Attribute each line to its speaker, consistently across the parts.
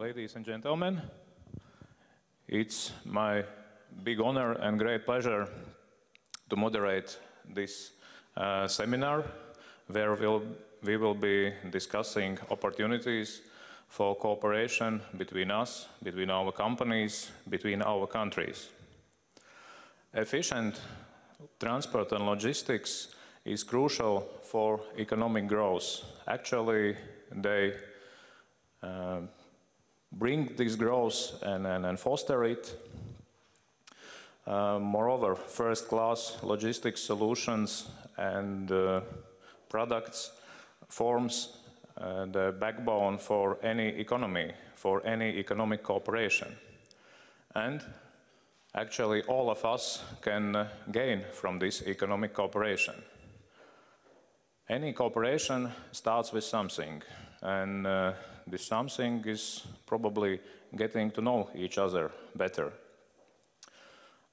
Speaker 1: Ladies and gentlemen, it's my big honor and great pleasure to moderate this seminar where we will be discussing opportunities for cooperation between us, between our companies, between our countries. Efficient transport and logistics is crucial for economic growth. Actually, they bring this growth and foster it. Moreover, first-class logistics solutions and products forms the backbone for any economy, for any economic cooperation. And actually, all of us can gain from this economic cooperation. Any cooperation starts with something, and this something is probably getting to know each other better.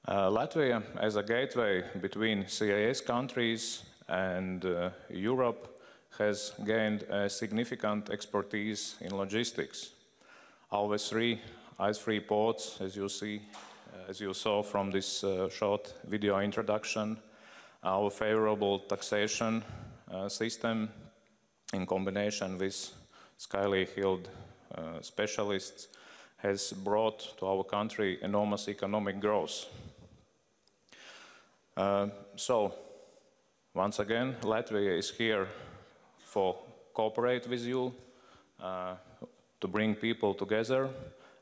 Speaker 1: Latvia, as a gateway between CIS countries and Europe, has gained a significant expertise in logistics. Our three ice-free ports, as you saw from this short video introduction, our favorable taxation system in combination with skyly skilled specialists has brought to our country enormous economic growth. So, once again, Latvia is here for cooperate with you, to bring people together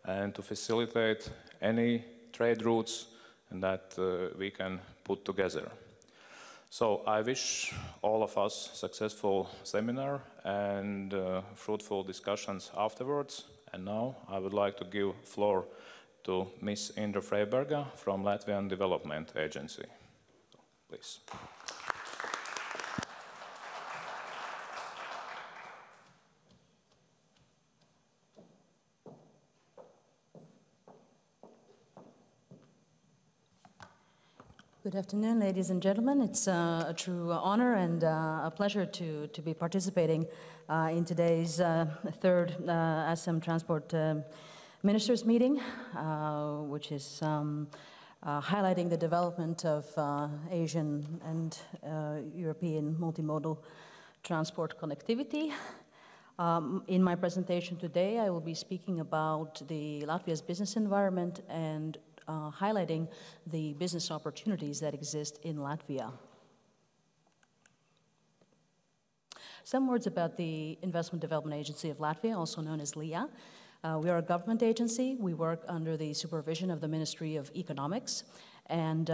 Speaker 1: and to facilitate any trade routes that we can put together. So I wish all of us successful seminar and fruitful discussions afterwards. And now I would like to give floor to Ms. Indra Freiberga from Latvian Development Agency. Please.
Speaker 2: Good afternoon, ladies and gentlemen. It's a true honor and a pleasure to be participating in today's third ASEM Transport Ministers Meeting, which is highlighting the development of Asian and European multimodal transport connectivity. In my presentation today, I will be speaking about Latvia's business environment and highlighting the business opportunities that exist in Latvia. Some words about the Investment Development Agency of Latvia, also known as LIAA. We are a government agency. We work under the supervision of the Ministry of Economics, and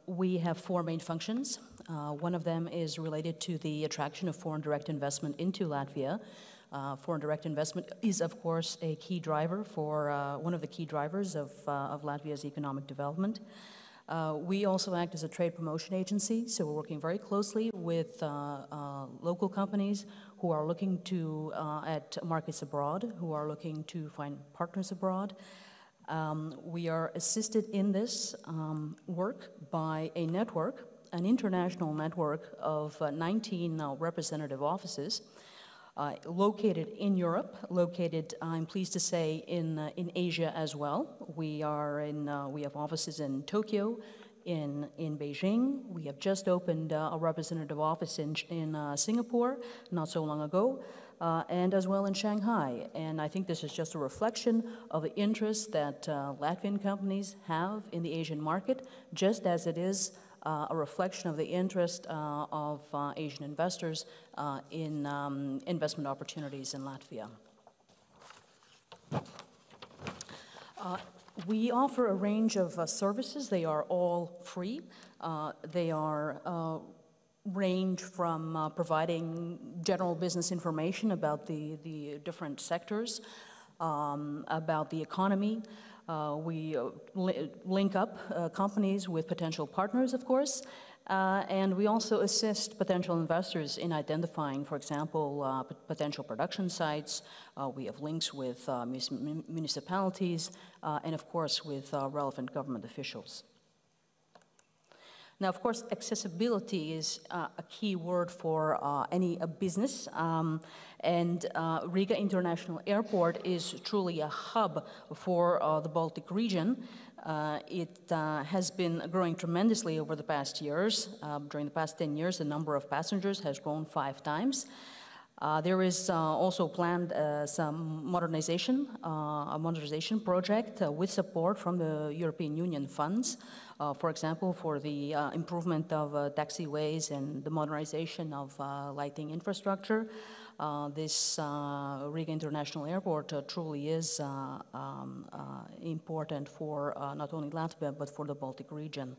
Speaker 2: we have four main functions. One of them is related to the attraction of foreign direct investment into Latvia. Foreign direct investment is, of course, a key driver for one of the key drivers of Latvia's economic development. We also act as a trade promotion agency, so we're working very closely with local companies who are looking to at markets abroad, who are looking to find partners abroad. We are assisted in this work by a network, an international network of 19 representative offices. Located in Europe, located, I'm pleased to say, in Asia as well. We have offices in Tokyo, in Beijing. We have just opened a representative office in Singapore not so long ago, and as well in Shanghai. And I think this is just a reflection of the interest that Latvian companies have in the Asian market, just as it is a reflection of the interest of Asian investors in investment opportunities in Latvia. We offer a range of services. They are all free. They are range from providing general business information about the different sectors, about the economy. We link up companies with potential partners, of course, and we also assist potential investors in identifying, for example, potential production sites. We have links with municipalities and, of course, with relevant government officials. Now, of course, accessibility is a key word for any business, and Riga International Airport is truly a hub for the Baltic region. It has been growing tremendously over the past years. During the past 10 years, the number of passengers has grown 5 times. There is also planned some modernization, a modernization project with support from the European Union funds, for example, for the improvement of taxiways and the modernization of lighting infrastructure. This Riga International Airport truly is important for not only Latvia, but for the Baltic region.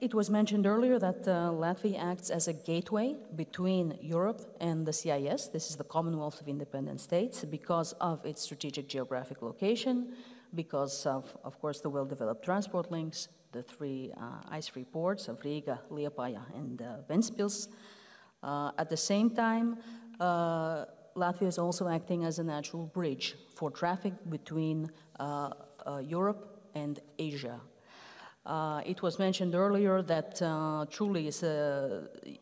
Speaker 2: It was mentioned earlier that Latvia acts as a gateway between Europe and the CIS. This is the Commonwealth of Independent States, because of its strategic geographic location, because of course, the well-developed transport links, the 3 ice-free ports of Riga, LIAA, and Ventspils. At the same time, Latvia is also acting as a natural bridge for traffic between Europe and Asia. It was mentioned earlier that truly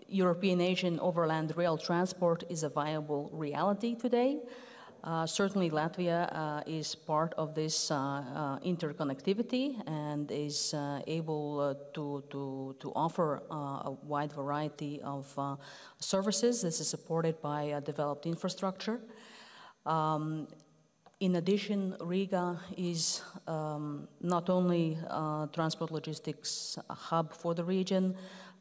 Speaker 2: European-Asian overland rail transport is a viable reality today. Certainly Latvia is part of this interconnectivity and is able to offer a wide variety of services. This is supported by developed infrastructure. In addition, Riga is not only a transport logistics hub for the region,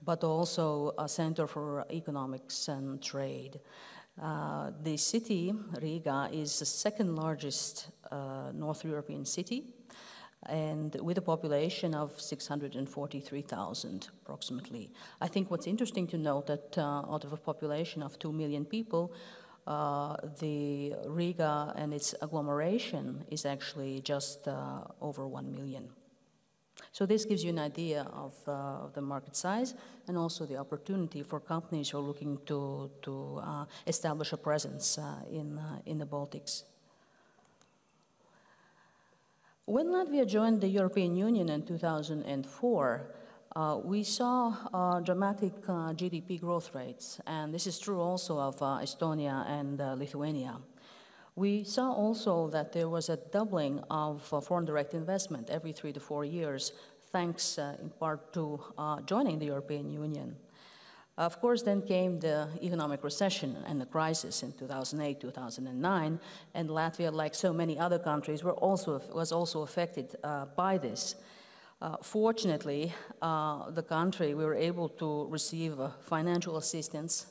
Speaker 2: but also a center for economics and trade. The city, Riga, is the 2nd largest North European city, and with a population of 643,000 approximately. I think what's interesting to note that out of a population of 2 million people, the Riga and its agglomeration is actually just over 1 million. So this gives you an idea of the market size and also the opportunity for companies who are looking to establish a presence in the Baltics. When Latvia joined the European Union in 2004, we saw dramatic GDP growth rates, and this is true also of Estonia and Lithuania. We saw also that there was a doubling of foreign direct investment every 3 to 4 years, thanks in part to joining the European Union. Of course, then came the economic recession and the crisis in 2008, 2009, and Latvia, like so many other countries, was also affected by this. Fortunately, the country, we were able to receive financial assistance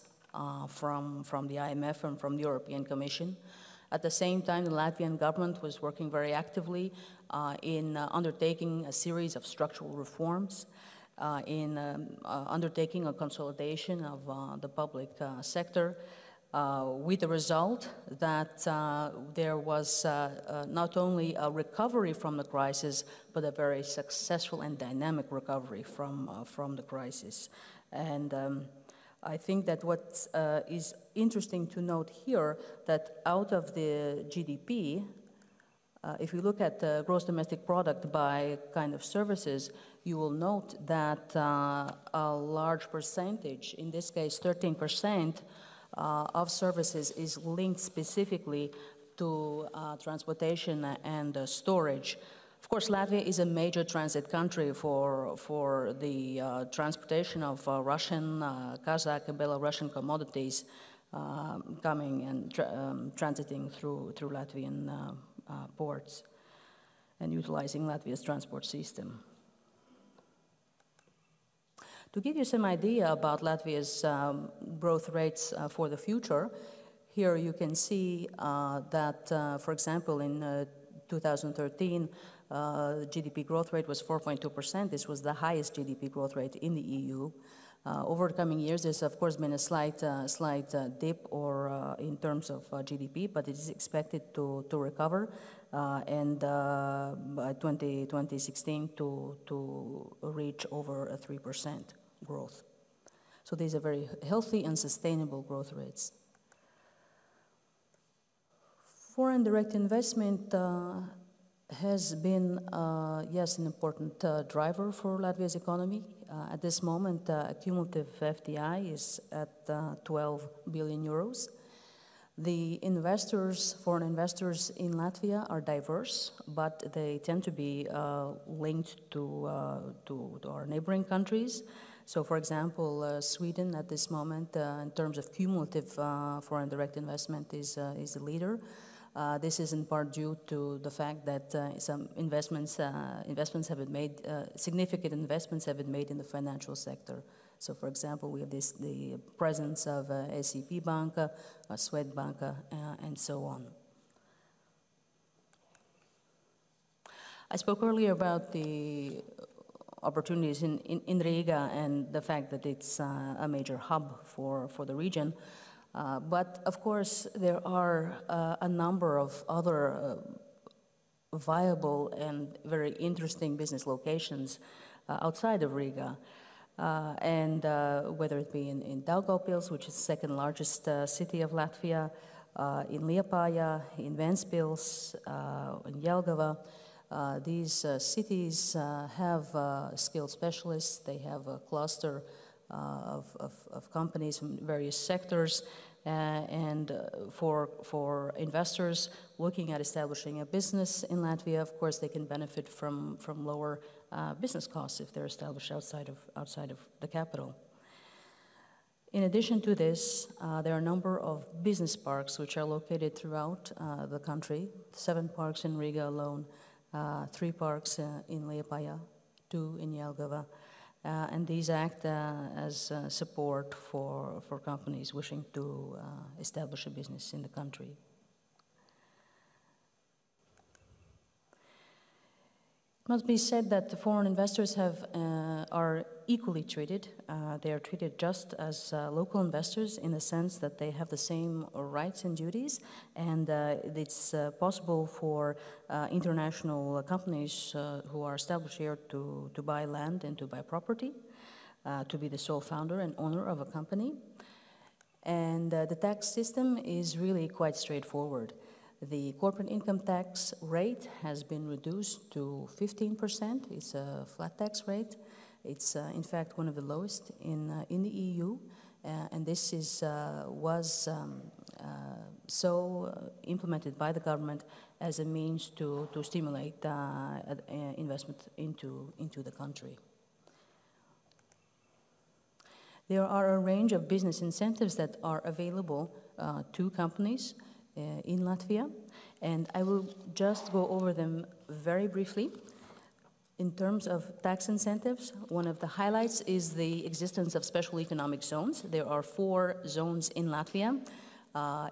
Speaker 2: from the IMF and from the European Commission. At the same time, the Latvian government was working very actively in undertaking a series of structural reforms, in undertaking a consolidation of the public sector, with the result that there was not only a recovery from the crisis, but a very successful and dynamic recovery from the crisis. And I think that what is interesting to note here, that out of the GDP, if you look at the gross domestic product by kind of services, you will note that a large percentage, in this case 13%, of services is linked specifically to transportation and storage. Of course, Latvia is a major transit country for the transportation of Russian, Kazakh, and Belarusian commodities coming and transiting through Latvian ports and utilizing Latvia's transport system. To give you some idea about Latvia's growth rates for the future, here you can see that, for example, in 2013, the GDP growth rate was 4.2%. This was the highest GDP growth rate in the EU. Over the coming years, there's of course been a slight dip or in terms of GDP, but it is expected to recover and by 2016 to reach over a 3% growth. So these are very healthy and sustainable growth rates. Foreign direct investment has been, yes, an important driver for Latvia's economy. At this moment, cumulative FDI is at 12 billion euros. The investors, foreign investors in Latvia are diverse, but they tend to be linked to our neighboring countries. So, for example, Sweden at this moment, in terms of cumulative foreign direct investment, is the leader. This is in part due to the fact that some investments have been made, significant investments have been made in the financial sector. So, for example, we have the presence of SEB Banka, Swedbanka, and so on. I spoke earlier about the opportunities in Riga and the fact that it's a major hub for the region. But, of course, there are a number of other viable and very interesting business locations outside of Riga. Whether it be in Daugavpils, which is the second largest city of Latvia, in LIAA, in Ventspils, in Jelgava, these cities have skilled specialists. They have a cluster of companies from various sectors, and for investors looking at establishing a business in Latvia, of course, they can benefit from lower business costs if they're established outside of the capital. In addition to this, there are a number of business parks which are located throughout the country. 7 parks in Riga alone, 3 parks in LIAA, 2 in Jelgava. And these act as support for companies wishing to establish a business in the country. It must be said that the foreign investors are equally treated. They are treated just as local investors in the sense that they have the same rights and duties, and it's possible for international companies who are established here to buy land and to buy property, to be the sole founder and owner of a company. And the tax system is really quite straightforward. The corporate income tax rate has been reduced to 15%. It's a flat tax rate. It's in fact one of the lowest in the EU, and this was implemented by the government as a means to stimulate investment into the country. There are a range of business incentives that are available to companies in Latvia, and I will just go over them very briefly. In terms of tax incentives, one of the highlights is the existence of special economic zones. There are 4 zones in Latvia,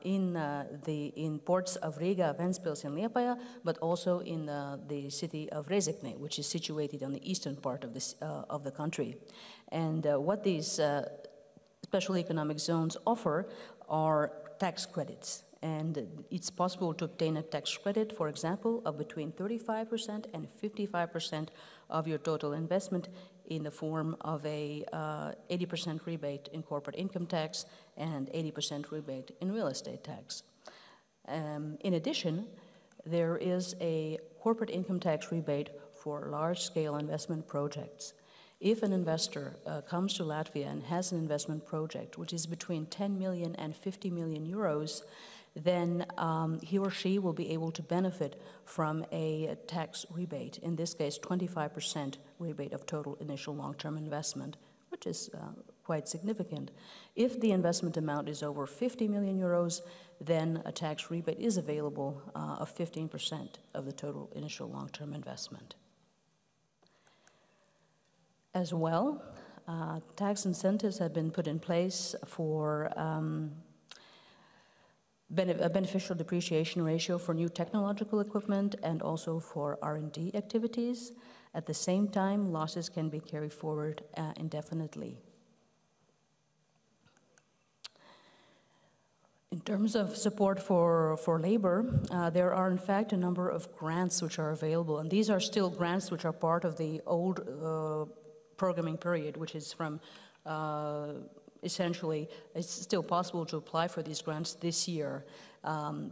Speaker 2: in ports of Riga, Ventspils, and LIAA, but also in the city of Rezekne, which is situated on the eastern part of the country. And what these special economic zones offer are tax credits. And it's possible to obtain a tax credit, for example, of between 35% and 55% of your total investment in the form of a 80% rebate in corporate income tax and 80% rebate in real estate tax. In addition, there is a corporate income tax rebate for large-scale investment projects. If an investor comes to Latvia and has an investment project which is between 10 million and 50 million euros, then he or she will be able to benefit from a tax rebate, in this case 25% rebate of total initial long-term investment, which is quite significant. If the investment amount is over 50 million euros, then a tax rebate is available of 15% of the total initial long-term investment. As well, tax incentives have been put in place for a beneficial depreciation ratio for new technological equipment and also for R&D activities. At the same time, losses can be carried forward indefinitely. In terms of support for labor, there are in fact a number of grants which are available, and these are still grants which are part of the old programming period, which is from essentially, it's still possible to apply for these grants this year.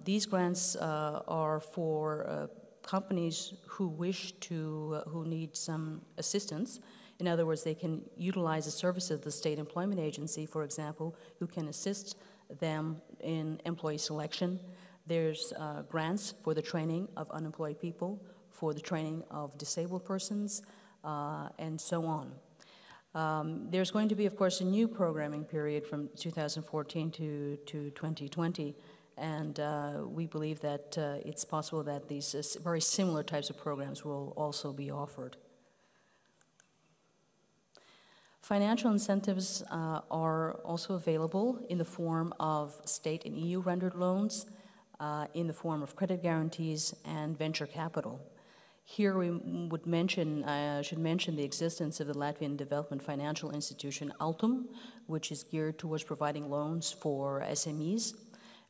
Speaker 2: These grants are for companies who wish to, who need some assistance. In other words, they can utilize the services of the State Employment Agency, for example, who can assist them in employee selection. There's grants for the training of unemployed people, for the training of disabled persons, and so on. There's going to be, of course, a new programming period from 2014 to 2020, and we believe that it's possible that these very similar types of programs will also be offered. Financial incentives are also available in the form of state and EU rendered loans, in the form of credit guarantees and venture capital. Here we would mention, should mention the existence of the Latvian Development Financial Institution, Altum, which is geared towards providing loans for SMEs.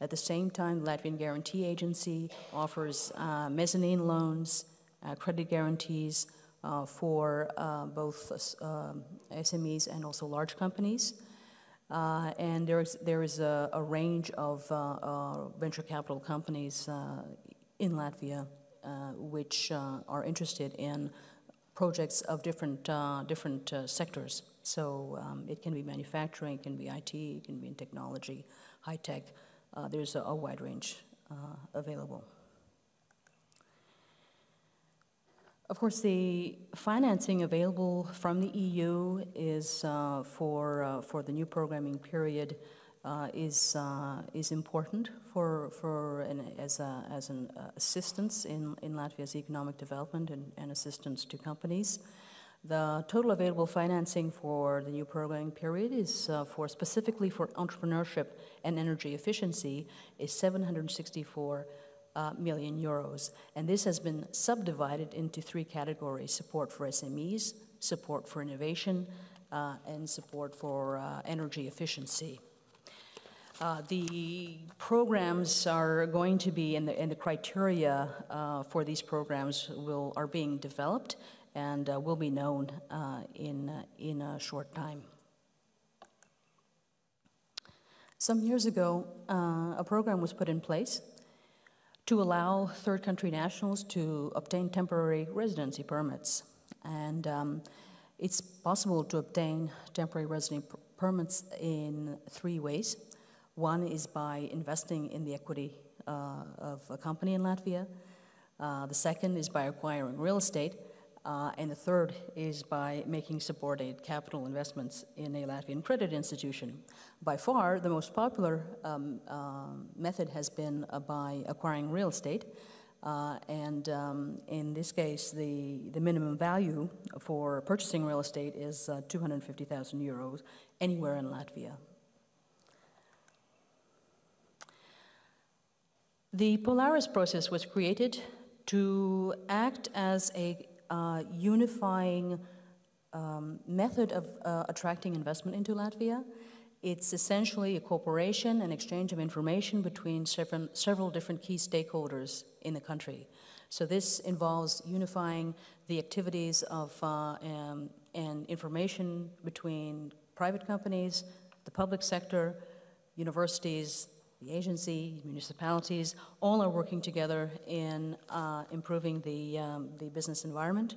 Speaker 2: At the same time, the Latvian Guarantee Agency offers mezzanine loans, credit guarantees for both SMEs and also large companies. And there is a range of venture capital companies in Latvia which are interested in projects of different sectors. So it can be manufacturing, it can be IT, it can be in technology, high tech. There's a wide range available. Of course, the financing available from the EU is for the new programming period is important as an assistance in Latvia's economic development and assistance to companies. The total available financing for the new programming period is specifically for entrepreneurship and energy efficiency is 764 million euros, and this has been subdivided into three categories: support for SMEs, support for innovation, and support for energy efficiency. The programs are going to be, and the criteria for these programs are being developed and will be known in a short time. Some years ago, a program was put in place to allow third country nationals to obtain temporary residency permits. And it's possible to obtain temporary residency permits in three ways. One is by investing in the equity of a company in Latvia. The second is by acquiring real estate. And the third is by making subordinate capital investments in a Latvian credit institution. By far, the most popular method has been by acquiring real estate. And in this case, the minimum value for purchasing real estate is 250,000 euros anywhere in Latvia. The Polaris process was created to act as a unifying method of attracting investment into Latvia. It's essentially a cooperation and exchange of information between several different key stakeholders in the country. So this involves unifying the activities of and information between private companies, the public sector, universities, the agency, municipalities, all are working together in improving the business environment.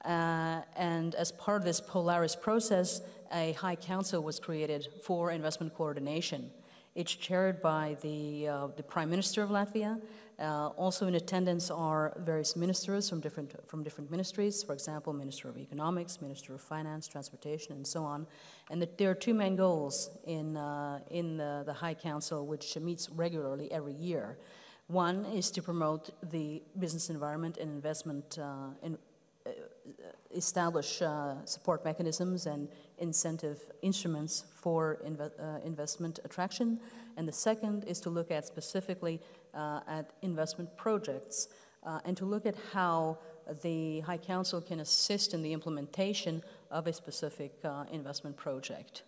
Speaker 2: And as part of this Polaris process, a High Council was created for investment coordination. It's chaired by the Prime Minister of Latvia. Also in attendance are various ministers from different ministries, for example, Minister of Economics, Minister of Finance, Transportation, and so on. And there are two main goals in the High Council, which meets regularly every year. One is to promote the business environment and investment, establish support mechanisms and incentive instruments for investment attraction. And the second is to look at specifically at investment projects and to look at how the High Council can assist in the implementation of a specific investment project.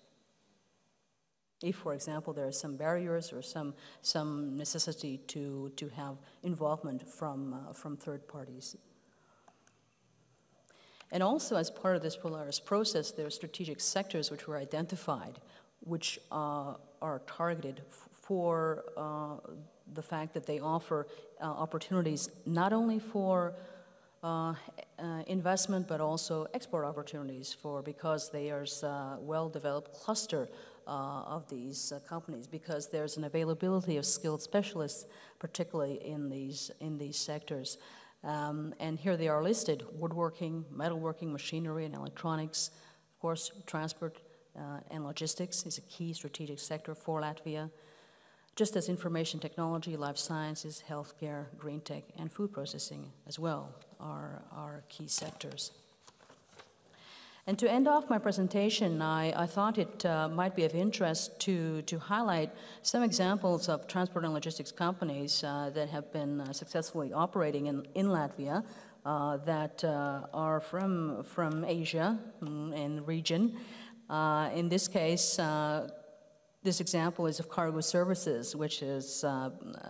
Speaker 2: If, for example, there are some barriers or some necessity to have involvement from third parties. And also, as part of this Polaris process, there are strategic sectors which were identified, which are targeted for the fact that they offer opportunities not only for investment, but also export opportunities because there's a well-developed cluster of these companies, because there's an availability of skilled specialists, particularly in these sectors. And here they are listed: woodworking, metalworking, machinery and electronics. Of course, transport and logistics is a key strategic sector for Latvia, just as information technology, life sciences, healthcare, green tech, and food processing as well are key sectors. And to end off my presentation, I thought it might be of interest to highlight some examples of transport and logistics companies that have been successfully operating in Latvia that are from Asia and region. In this case, this example is of Cargo Services, which is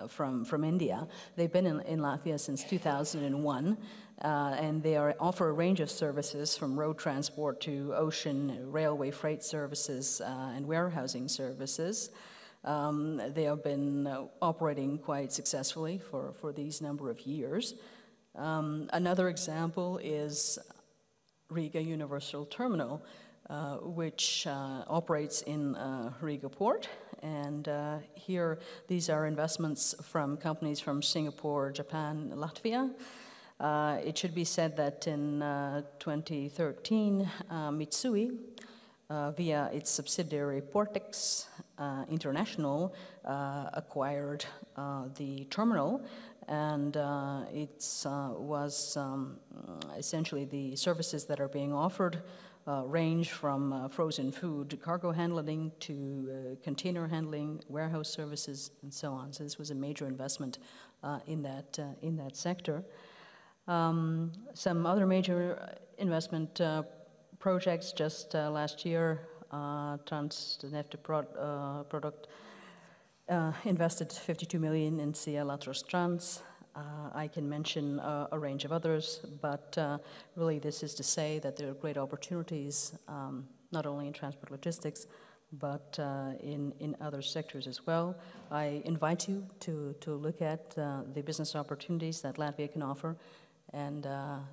Speaker 2: from India. They've been in Latvia since 2001, and they offer a range of services from road transport to ocean, railway freight services, and warehousing services. They have been operating quite successfully for these number of years. Another example is Riga Universal Terminal, which operates in Riga Port. And here, these are investments from companies from Singapore, Japan, Latvia. It should be said that in 2013, Mitsui, via its subsidiary Portex International, acquired the terminal, and it was essentially the services that are being offered range from frozen food, cargo handling, to container handling, warehouse services, and so on. So this was a major investment in that sector. Some other major investment projects just last year, Transneft product invested 52 million in CL Latros Trans. I can mention a range of others, but really this is to say that there are great opportunities, not only in transport logistics, but in other sectors as well. I invite you to look at the business opportunities that Latvia can offer, and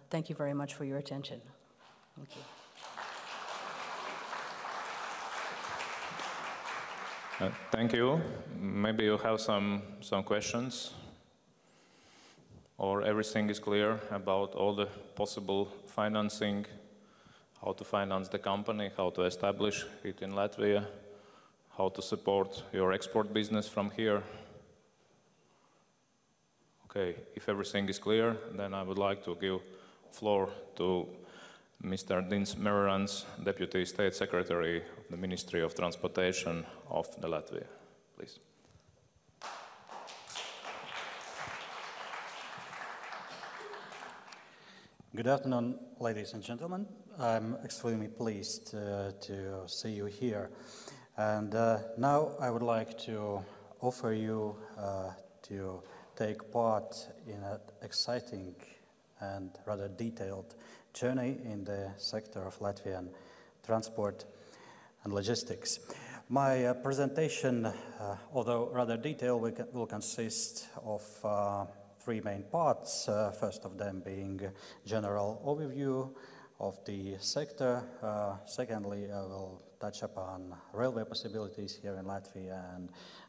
Speaker 2: thank you very much for your attention. Thank you.
Speaker 1: Thank you. Maybe you have some questions, or everything is clear about all the possible financing, how to finance the company, how to establish it in Latvia, how to support your export business from here. Okay, if everything is clear, then I would like to give floor to Mr. Merirands, Deputy State Secretary of the Ministry of Transportation of the Latvia. Please.
Speaker 3: Good afternoon, ladies and gentlemen. I'm extremely pleased to see you here. And now I would like to offer you to take part in an exciting and rather detailed journey in the sector of Latvian transport and logistics. My presentation, although rather detailed, will consist of three main parts. First of them being a general overview of the sector. Secondly, I will touch upon railway possibilities here in Latvia.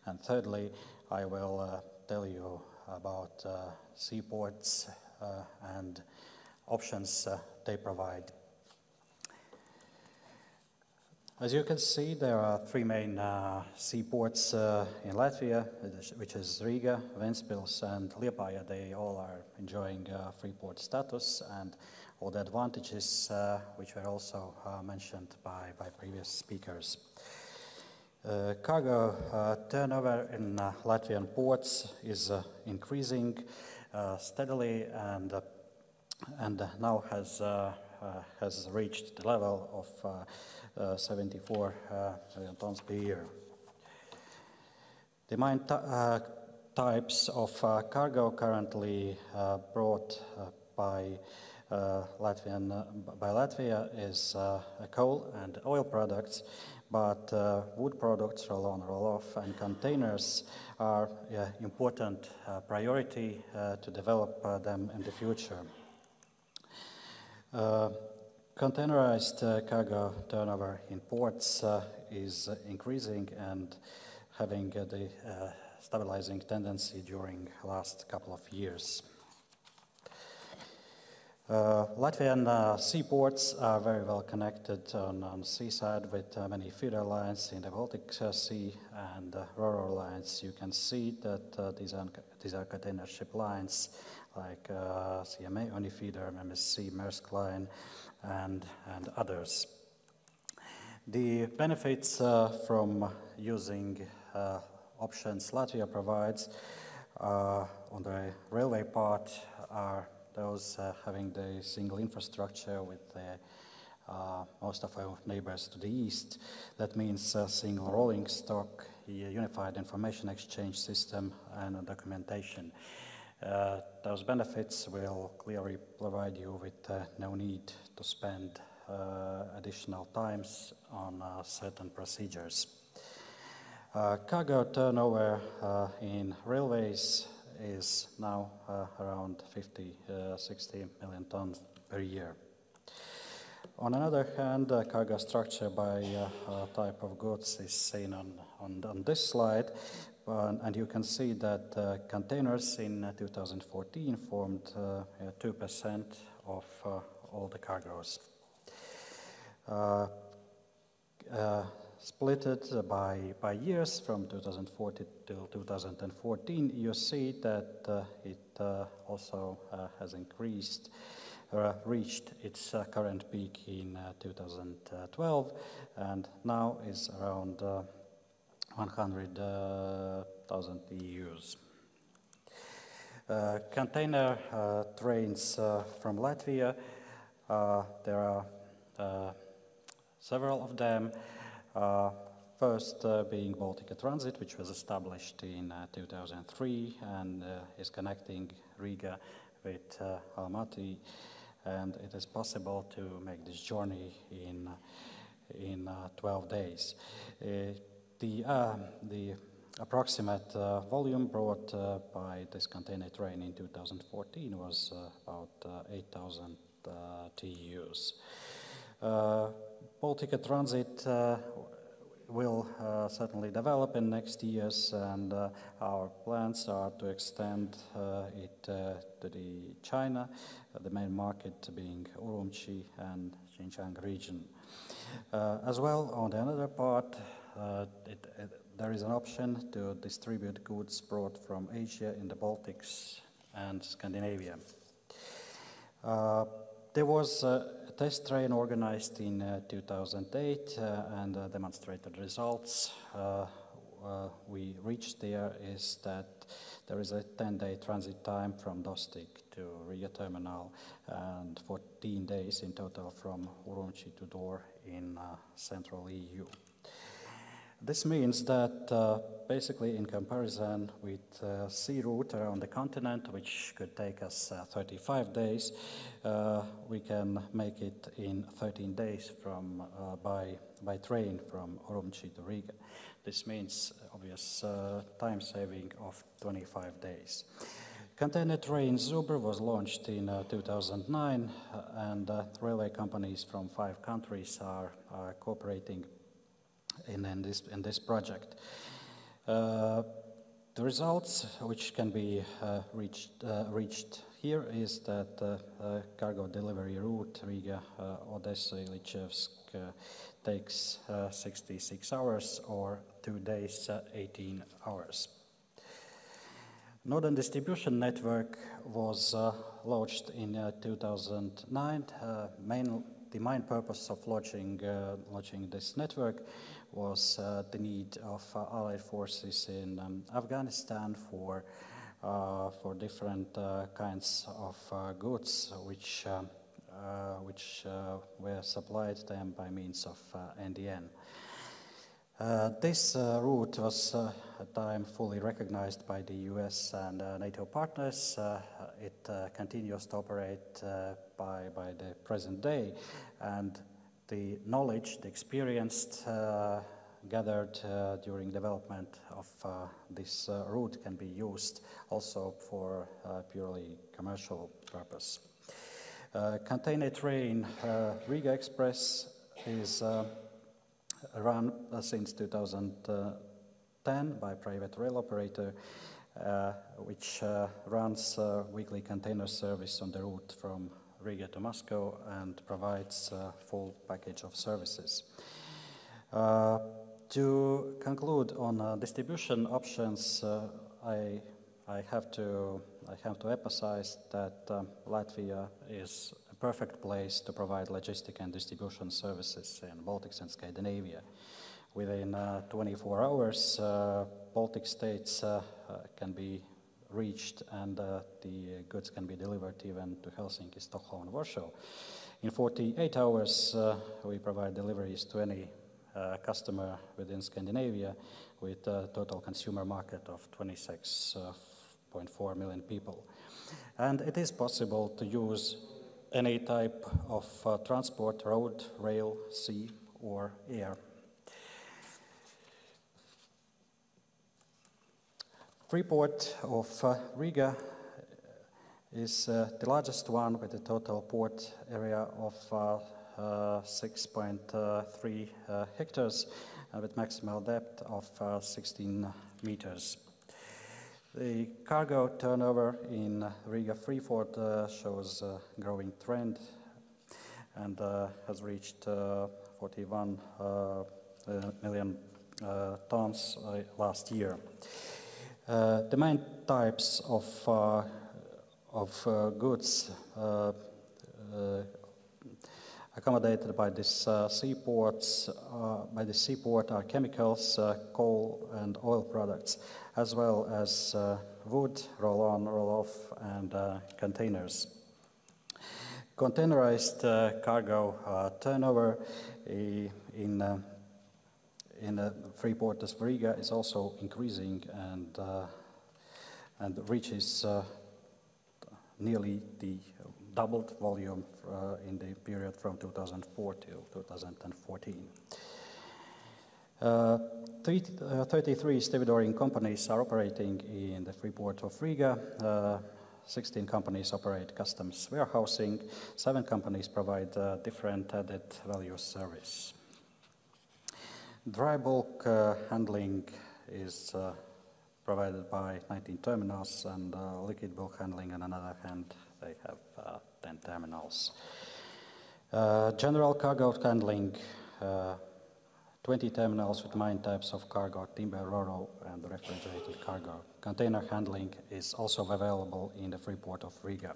Speaker 3: And thirdly, I will tell you about seaports and options they provide. As you can see, there are three main seaports in Latvia, which is Riga, Ventspils, and LIAA. They all are enjoying free port status and all the advantages which were also mentioned by previous speakers. Cargo turnover in Latvian ports is increasing steadily and now has reached the level of 74 million tons per year. The main types of cargo currently brought by Latvia is coal and oil products, but wood products, roll-on, roll-off, and containers are important priority to develop them in the future. Containerized cargo turnover in ports is increasing and having the stabilizing tendency during the last couple of years. Latvian seaports are very well connected on the seaside with many feeder lines in the Baltic Sea and Ro-Ro lines. You can see that these are container ship lines like CMA Unifeeder, MSC, Maersk Line, and others. The benefits from using options Latvia provides on the railway part are those having the single infrastructure with most of our neighbors to the east. That means single rolling stock, unified information exchange system, and documentation. Those benefits will clearly provide you with no need to spend additional times on certain procedures. Cargo turnover in railways is now around 60 million tons per year. On another hand, cargo structure by type of goods is seen on this slide, and you can see that containers in 2014 formed 2% of all the cargoes. Splitted by years from 2040 till 2014, you see that it also has increased, reached its current peak in 2012, and now is around 100,000 TEUs. Container trains from Latvia, there are several of them. First being Baltic Transit, which was established in 2003 and is connecting Riga with Almaty, and it is possible to make this journey in 12 days. The approximate volume brought by this container train in 2014 was about 8,000 TEUs. Baltic Transit will certainly develop in next years, and our plans are to extend it to the China, the main market being Urumqi and Xinjiang region. As well, on the other part, there is an option to distribute goods brought from Asia in the Baltics and Scandinavia. There was a test train organized in 2008 and demonstrated results. We reached there is that there is a 10-day transit time from Dostik to Riga terminal and 14 days in total from Urumqi to Dor in Central EU. This means that basically in comparison with sea route around the continent, which could take us 35 days, we can make it in 13 days from, by train from Urumqi to Riga. This means obvious time saving of 25 days. Container train Zubr was launched in 2009, and railway companies from 5 countries are cooperating in this project. The results which can be reached here is that cargo delivery route Riga, Odessa, Lichevsk takes 66 hours or 2 days, 18 hours. Northern Distribution Network was launched in 2009. The main purpose of launching this network was the need of Allied forces in Afghanistan for different kinds of goods which were supplied to them by means of NDN. This route was at the time fully recognized by the US and NATO partners. It continues to operate by the present day, and the knowledge, the experience gathered during development of this route can be used also for purely commercial purpose. Container train Riga Express is run since 2010 by private rail operator, which runs weekly container service on the route from Riga to Moscow and provides a full package of services. To conclude on distribution options, I have to emphasize that Latvia is a perfect place to provide logistic and distribution services in Baltics and Scandinavia. Within 24 hours, Baltic states can be reached and the goods can be delivered even to Helsinki, Stockholm, and Warsaw. In 48 hours, we provide deliveries to any customer within Scandinavia with a total consumer market of 26.4 million people. And it is possible to use any type of transport, road, rail, sea, or air. Freeport of Riga is the largest one with a total port area of 6.3 hectares and with maximal depth of 16 meters. The cargo turnover in Riga Freeport shows a growing trend and has reached 41 million tons last year. The main types of goods accommodated by this seaport are chemicals, coal and oil products, as well as wood, roll-on, roll-off, and containers. Containerized cargo turnover in Freeport of Riga is also increasing and reaches nearly the doubled volume in the period from 2004 to 2014. 33 stevedoring companies are operating in the Freeport of Riga. 16 companies operate customs warehousing. 7 companies provide different added value service. Dry bulk handling is provided by 19 terminals, and liquid bulk handling, on the other hand, they have 10 terminals. General cargo handling, 20 terminals with 9 types of cargo, timber, ro-ro, and refrigerated cargo. Container handling is also available in the Freeport of Riga.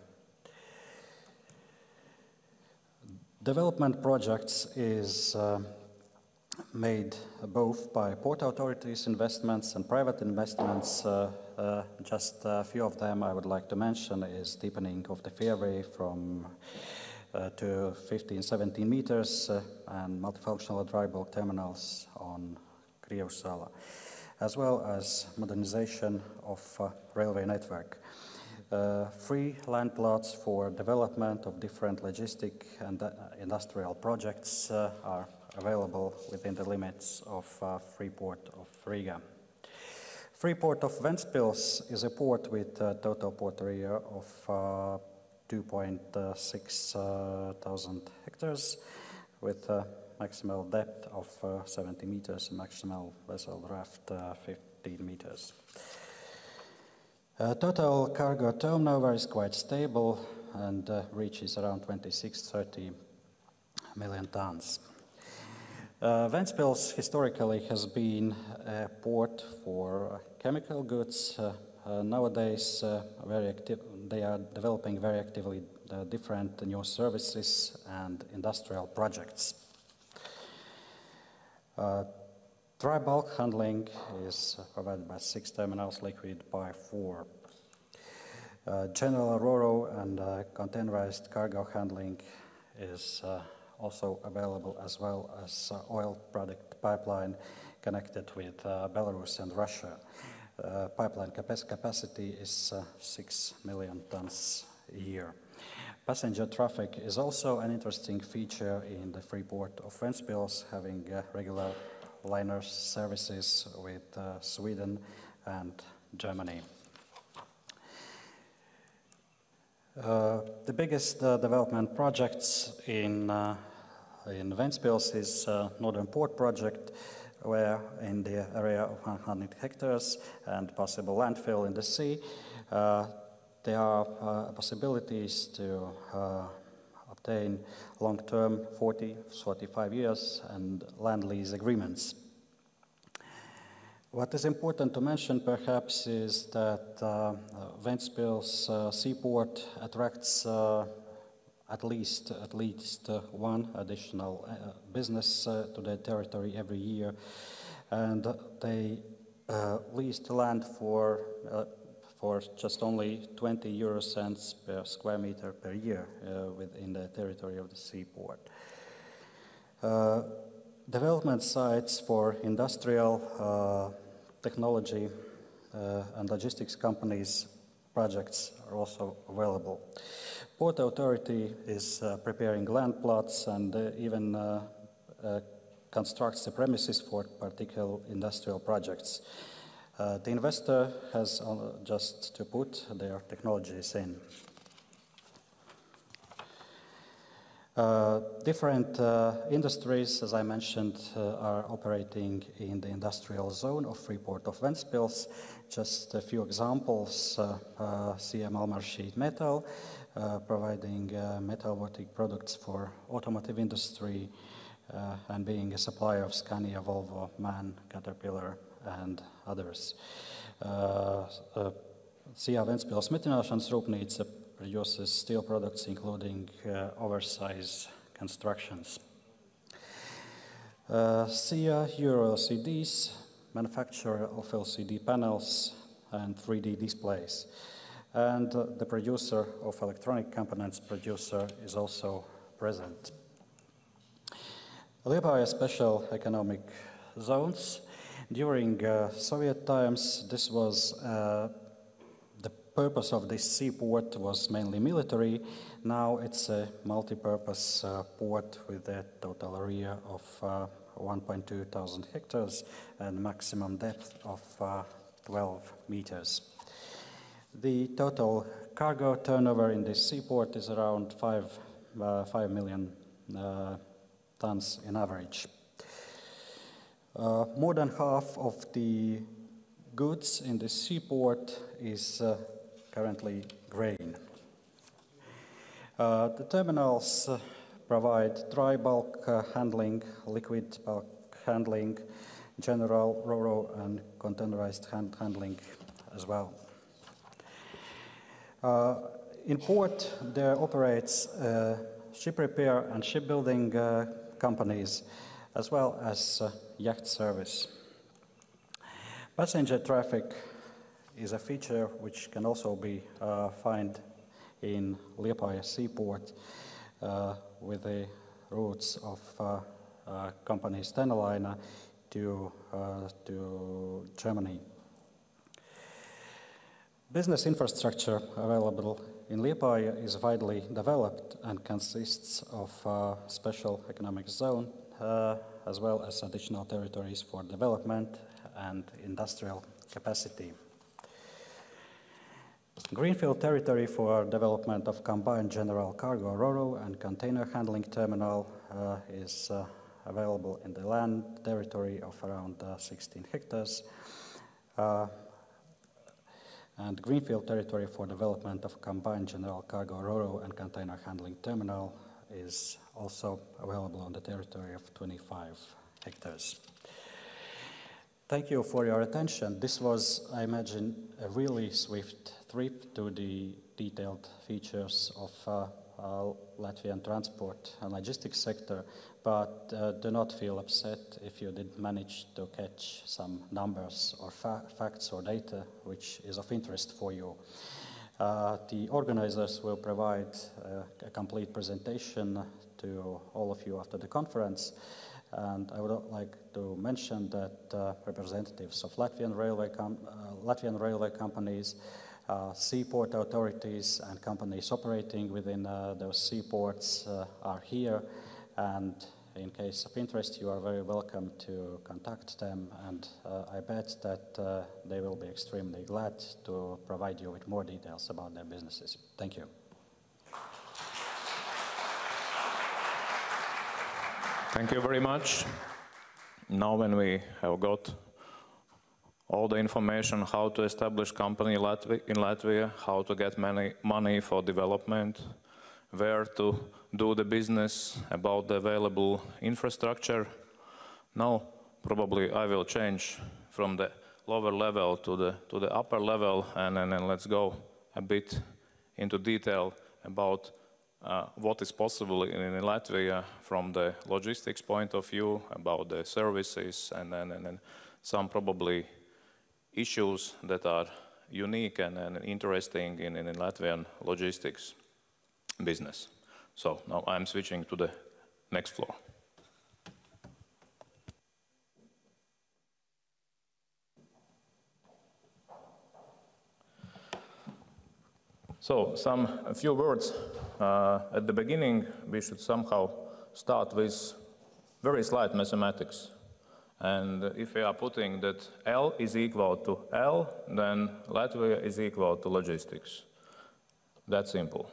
Speaker 3: Development projects is made both by port authorities' investments and private investments. Just a few of them I would like to mention is deepening of the fairway from to 15-17 meters and multifunctional dry bulk terminals on Krievsala, as well as modernization of railway network. Free land plots for development of different logistic and industrial projects are available within the limits of Freeport of Riga. Freeport of Ventspils is a port with a total port area of 2.6 thousand hectares with a maximal depth of 70 meters and maximal vessel draft 15 meters. Total cargo turnover is quite stable and reaches around 26-30 million tons. Ventspils historically has been a port for chemical goods. Nowadays, they are developing very actively different new services and industrial projects. Dry bulk handling is provided by 6 terminals, liquid by 4. General ro-ro and containerized cargo handling is also available, as well as oil product pipeline connected with Belarus and Russia. Pipeline capacity is 6 million tons a year. Passenger traffic is also an interesting feature in the free port of Ventspils, having regular liner services with Sweden and Germany. The biggest development projects in Ventspils is Northern Port project, where in the area of 100 hectares and possible landfill in the sea, there are possibilities to obtain long-term 40-45 years and land lease agreements. What is important to mention perhaps is that Ventspils seaport attracts at least one additional business to their territory every year, and they lease the land for just only 20 euro cents per square meter per year within the territory of the seaport. Development sites for industrial, technology and logistics companies projects are also available. Port Authority is preparing land plots and even constructs the premises for particular industrial projects. The investor has just to put their technologies in. Different industries, as I mentioned, are operating in the industrial zone of Freeport of Ventspils. Just a few examples: CM Almar Sheet Metal, providing metalworking products for automotive industry, and being a supplier of Scania, Volvo, MAN, Caterpillar, and others. SIA Ventspils Mitināšanas rūpnīca produces steel products including oversize constructions. SIA Euro LCDs, manufacturer of LCD panels and 3D displays. And the producer of electronic components producer is also present. LIAA special economic zones. During Soviet times, this was the purpose of this seaport was mainly military. Now it's a multi-purpose port with a total area of 1.2 thousand hectares and maximum depth of 12 meters. The total cargo turnover in this seaport is around 5 million tons in average. More than half of the goods in the seaport is currently grain. The terminals provide dry bulk handling, liquid bulk handling, general ro-ro and containerized handling as well. In port, there operates ship repair and shipbuilding companies, as well as yacht service. Passenger traffic is a feature which can also be found in LIAA seaport with the routes of companies Stena to Germany. Business infrastructure available in LIAA is widely developed and consists of a special economic zone as well as additional territories for development and industrial capacity. Greenfield territory for development of combined general cargo ro-ro and container handling terminal is available in the land territory of around 16 hectares. And greenfield territory for development of combined general cargo ro-ro and container handling terminal is also available on the territory of 25 hectares. Thank you for your attention. This was, I imagine, a really swift trip to the detailed features of Latvian transport and logistics sector, but do not feel upset if you did manage to catch some numbers or facts or data which is of interest for you. The organizers will provide a complete presentation to all of you after the conference, and I would like to mention that representatives of Latvian railway companies, seaport authorities and companies operating within those seaports are here, and in case of interest, you are very welcome to contact them, and I bet that they will be extremely glad to provide you with more details about their businesses. Thank you.
Speaker 1: Thank you very much. Now when we have got all the information how to establish company in Latvia, how to get money for development, where to do the business, about the available infrastructure. Now probably I will change from the lower level to the upper level, and then let's go a bit into detail about what is possible in Latvia from the logistics point of view, about the services, and then some probably issues that are unique and interesting in Latvian logistics business. So now I'm switching to the next floor. So a few words. At the beginning, we should somehow start with very slight mathematics. And if we are putting that L is equal to L, then Latvia is equal to logistics. That's simple.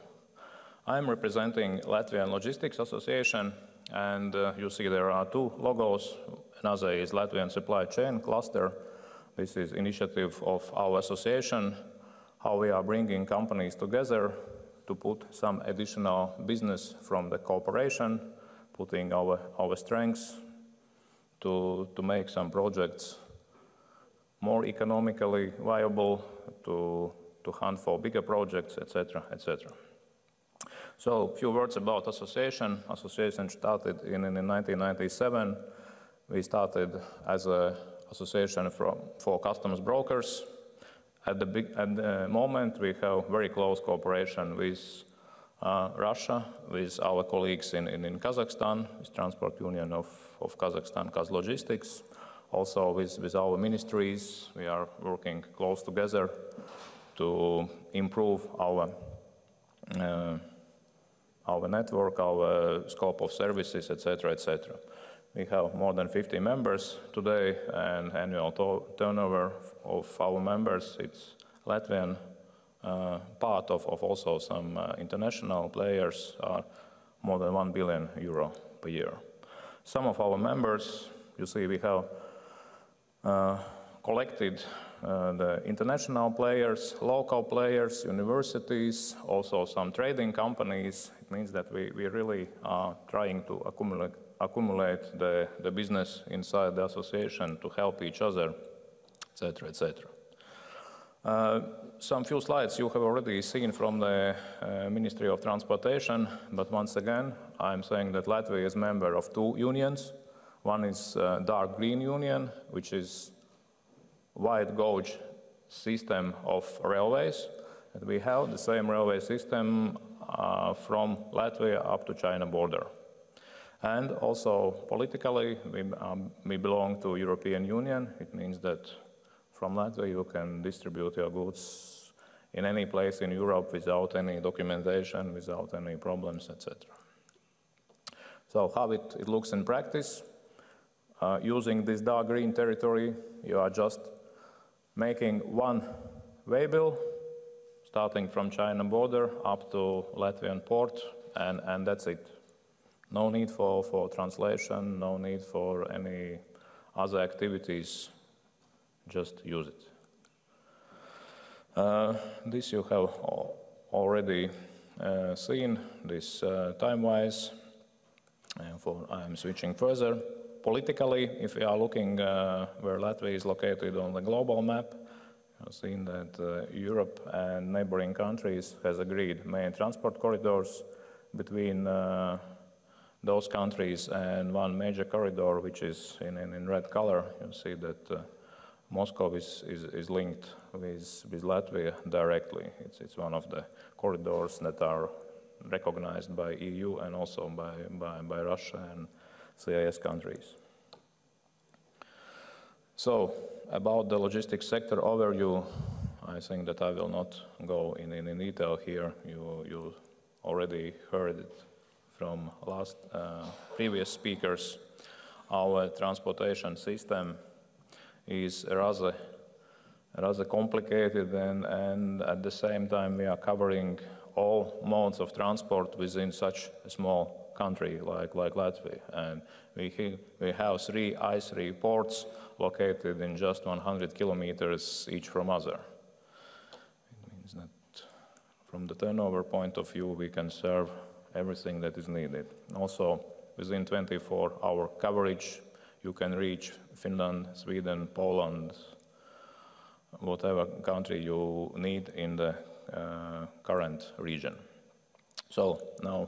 Speaker 1: I'm representing Latvian Logistics Association, and you see there are two logos. Another is Latvian Supply Chain Cluster. This is initiative of our association, how we are bringing companies together to put some additional business from the cooperation, putting our strengths to make some projects more economically viable, to hunt for bigger projects, etc., etc. So a few words about association. Association started in 1997. We started as an association for customs brokers. At the moment, we have very close cooperation with Russia, with our colleagues in Kazakhstan, with Transport Union of Kazakhstan, Kaz Logistics. Also with our ministries, we are working close together to improve our network, our scope of services, etc., etc. We have more than 50 members today, and annual turnover of our members, it's Latvian part of also some international players, are more than €1 billion per year. Some of our members, you see, we have collected the international players, local players, universities, also some trading companies. It means that we really are trying to accumulate the business inside the association to help each other, etc., etc. Some few slides you have already seen from the Ministry of Transportation, but once again, I'm saying that Latvia is a member of two unions. One is dark green union, which is wide gauge system of railways. And we have the same railway system from Latvia up to China border. And also politically, we belong to European Union. It means that from Latvia you can distribute your goods in any place in Europe without any documentation, without any problems, etc. So how it looks in practice, using this dark green territory, you are just making one waybill, starting from China border up to Latvian port, and that's it. No need for translation, no need for any other activities, just use it. This you have already seen, this time-wise. I'm switching further. Politically, if we are looking where Latvia is located on the global map, you've seen that Europe and neighboring countries has agreed main transport corridors between those countries, and one major corridor, which is in red color. You see that Moscow is linked with Latvia directly. It's one of the corridors that are recognized by EU and also by Russia and CIS countries. So, about the logistics sector overview, I think that I will not go in detail here. You already heard it from previous speakers. Our transportation system is rather complicated, and at the same time we are covering all modes of transport within such a small country like Latvia. And we have 3 I3 ports located in just 100 kilometers each from other. It means that from the turnover point of view, we can serve everything that is needed. Also, within 24-hour coverage, you can reach Finland, Sweden, Poland, whatever country you need in the current region. So now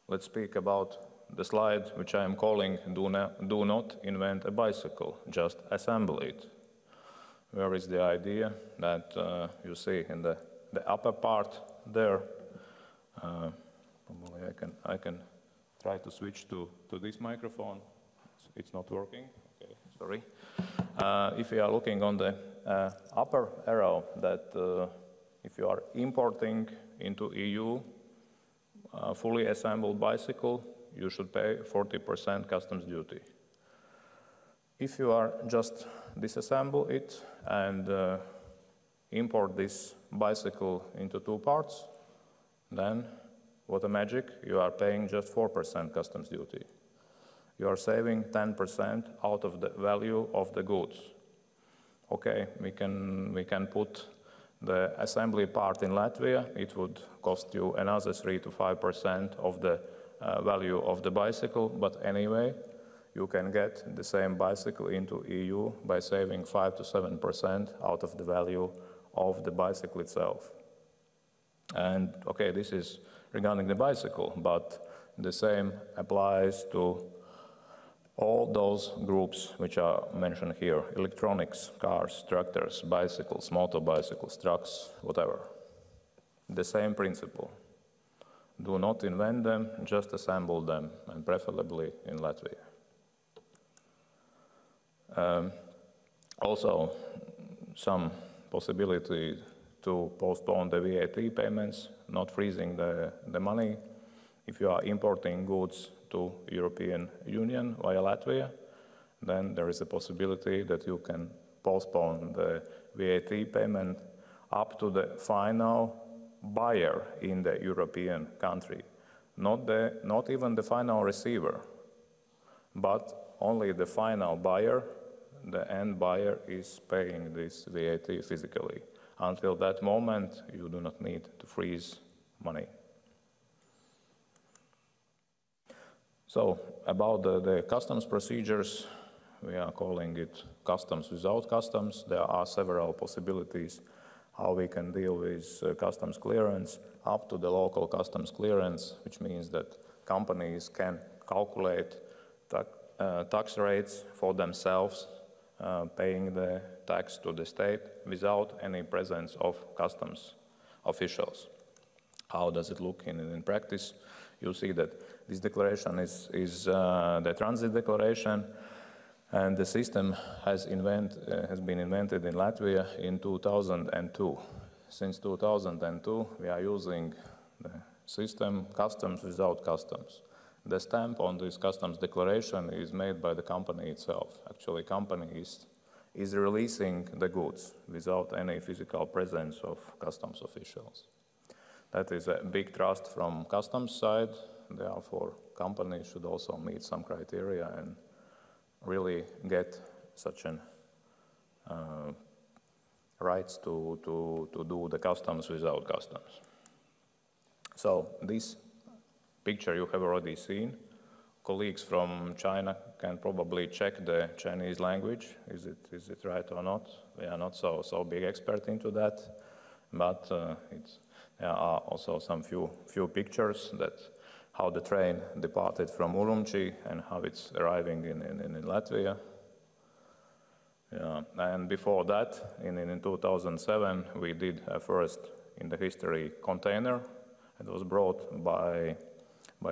Speaker 1: let's speak about the slide which I am calling do not invent a bicycle, just assemble it. Where is the idea that you see in the upper part there? Probably I can try to switch to this microphone. It's not working. Okay, sorry. If you are looking on the upper arrow, that if you are importing into EU a fully assembled bicycle, you should pay 40% customs duty. If you are just disassemble it and import this bicycle into 2 parts, then what a magic, you are paying just 4% customs duty. You are saving 10% out of the value of the goods. Okay, we can put the assembly part in Latvia. It would cost you another 3 to 5% of the value of the bicycle, but anyway, you can get the same bicycle into EU by saving 5 to 7% out of the value of the bicycle itself. And okay, this is regarding the bicycle, but the same applies to all those groups which are mentioned here: electronics, cars, tractors, bicycles, motorbicycles, trucks, whatever. The same principle. Do not invent them, just assemble them, and preferably in Latvia. Also, some possibility to postpone the VAT payments, not freezing the money. If you are importing goods to European Union via Latvia, then there is a possibility that you can postpone the VAT payment up to the final buyer in the European country. Not even the final receiver, but only the final buyer. The end buyer is paying this VAT physically. Until that moment, you do not need to freeze money. So, about the customs procedures, we are calling it customs without customs. There are several possibilities how we can deal with customs clearance, up to the local customs clearance, which means that companies can calculate tax rates for themselves, paying the tax to the state without any presence of customs officials. How does it look in practice? You see that this declaration is the transit declaration, and the system has been invented in Latvia in 2002. Since 2002, we are using the system customs without customs. The stamp on this customs declaration is made by the company itself. Actually, company is releasing the goods without any physical presence of customs officials. That is a big trust from customs side. Therefore, companies should also meet some criteria and really get such an rights to do the customs without customs. So this picture you have already seen. Colleagues from China can probably check the Chinese language. Is it right or not? We are not so big expert into that, but there are also some few pictures that how the train departed from Urumqi and how it's arriving in Latvia. Yeah. And before that, in 2007, we did a first in the history container. It was brought by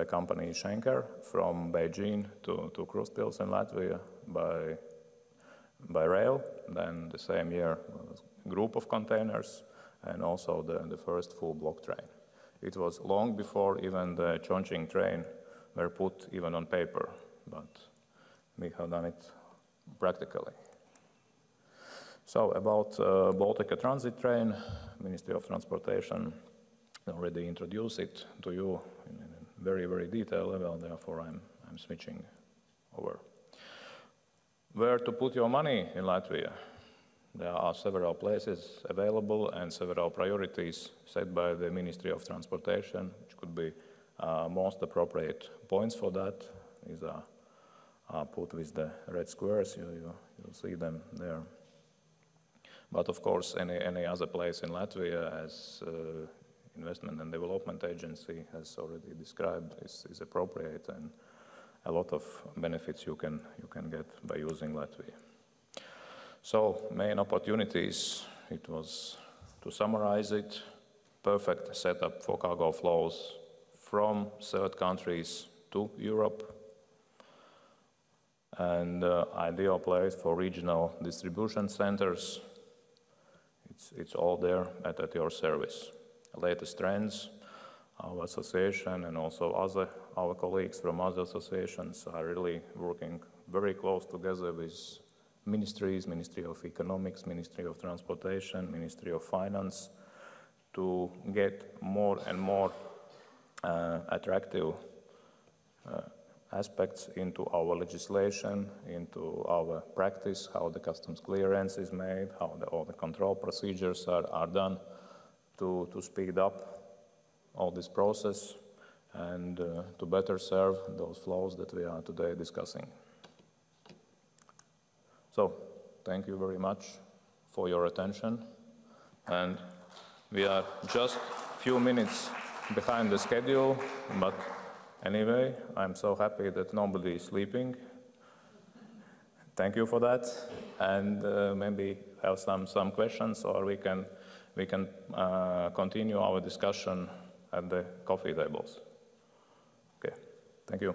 Speaker 1: company Schenker from Beijing to Krūmiņš in Latvia by by rail. Then the same year was a group of containers, and also the first full block train. It was long before even the Chongqing train were put even on paper, but we have done it practically. So about Baltica transit train, Ministry of Transportation already introduced it to you in a very, very detailed level, therefore I'm switching over. Where to put your money in Latvia? There are several places available and several priorities set by the Ministry of Transportation, which could be most appropriate points for that. These are put with the red squares, you'll see them there. But of course, any other place in Latvia, as Investment and Development Agency has already described, is appropriate, and a lot of benefits you can get by using Latvia. So, main opportunities, it was, to summarize it, perfect setup for cargo flows from third countries to Europe, and ideal place for regional distribution centers. It's all there at your service. Latest trends, our association and also our colleagues from other associations are really working very close together with ministries, Ministry of Economics, Ministry of Transportation, Ministry of Finance, to get more and more attractive aspects into our legislation, into our practice, how the customs clearance is made, how all the control procedures are done, to speed up all this process and to better serve those flows that we are today discussing. So, thank you very much for your attention, and we are just a few minutes behind the schedule, but anyway, I'm so happy that nobody is sleeping. Thank you for that, and maybe have some questions, or we can continue our discussion at the coffee tables. Okay, thank you.